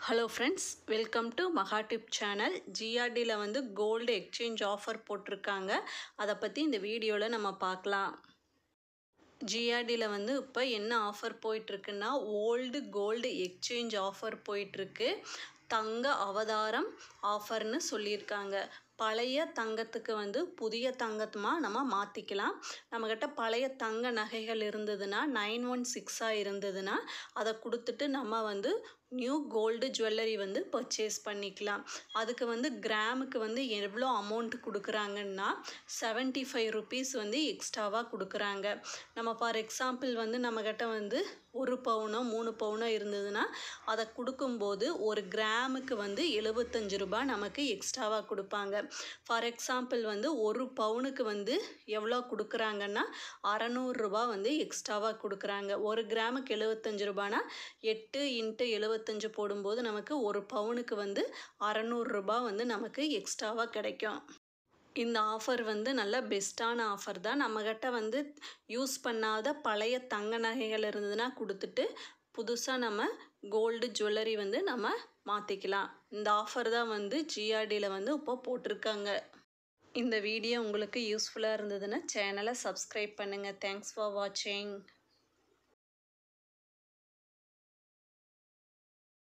Hello friends, welcome to மகா tip channel. ஜிஆர்டியில் வந்து gold exchange offer போட்டிருக்காங்க. அதை பற்றி இந்த வீடியோவில் நம்ம பார்க்கலாம். ஜிஆர்டியில் வந்து இப்போ என்ன ஆஃபர் போயிட்டுருக்குன்னா, ஓல்டு கோல்டு எக்ஸ்சேஞ்ச் ஆஃபர் போயிட்டுருக்கு. தங்க அவதாரம் ஆஃபர்னு சொல்லியிருக்காங்க. பழைய தங்கத்துக்கு வந்து புதிய தங்கமாக நம்ம மாற்றிக்கலாம். நம்மக்கிட்ட பழைய தங்க நகைகள் இருந்ததுன்னா 916 இருந்ததுன்னா அதை கொடுத்துட்டு நம்ம வந்து நியூ கோல்டு ஜுவல்லரி வந்து பர்ச்சேஸ் பண்ணிக்கலாம். அதுக்கு வந்து கிராமுக்கு வந்து எவ்வளோ அமௌண்ட் கொடுக்குறாங்கன்னா 75 ருபீஸ் வந்து எக்ஸ்ட்ராவாக கொடுக்குறாங்க. நம்ம ஃபார் எக்ஸாம்பிள் வந்து நம்மக்கிட்ட வந்து 1 பவுனோ 3 பவுனோ இருந்ததுன்னா அதை கொடுக்கும்போது ஒரு கிராமுக்கு வந்து 75 ரூபாய் நமக்கு எக்ஸ்ட்ராவாக கொடுப்பாங்க. ஃபார் எக்ஸாம்பிள் வந்து 1 பவுனுக்கு வந்து எவ்வளோ கொடுக்குறாங்கன்னா 600 ரூபா வந்து எக்ஸ்ட்ராவாக கொடுக்குறாங்க. 1 கிராமுக்கு 75 ரூபானா 8 × 75 போடும்போது நமக்கு 1 பவுனுக்கு வந்து 600 ரூபா வந்து நமக்கு எக்ஸ்ட்ராவாக கிடைக்கும். இந்த ஆஃபர் வந்து நல்ல பெஸ்ட்டான ஆஃபர் தான். நம்மக்கிட்ட வந்து யூஸ் பண்ணாத பழைய தங்க நகைகள் இருந்ததுன்னா கொடுத்துட்டு புதுசாக நம்ம கோல்டு ஜுவல்லரி வந்து நம்ம மாற்றிக்கலாம். இந்த ஆஃபர் தான் வந்து ஜிஆர்டியில் வந்து இப்போ போட்டிருக்காங்க. இந்த வீடியோ உங்களுக்கு யூஸ்ஃபுல்லாக இருந்ததுன்னா சேனலை சப்ஸ்கிரைப் பண்ணுங்கள். தேங்க்ஸ் ஃபார் வாட்சிங்.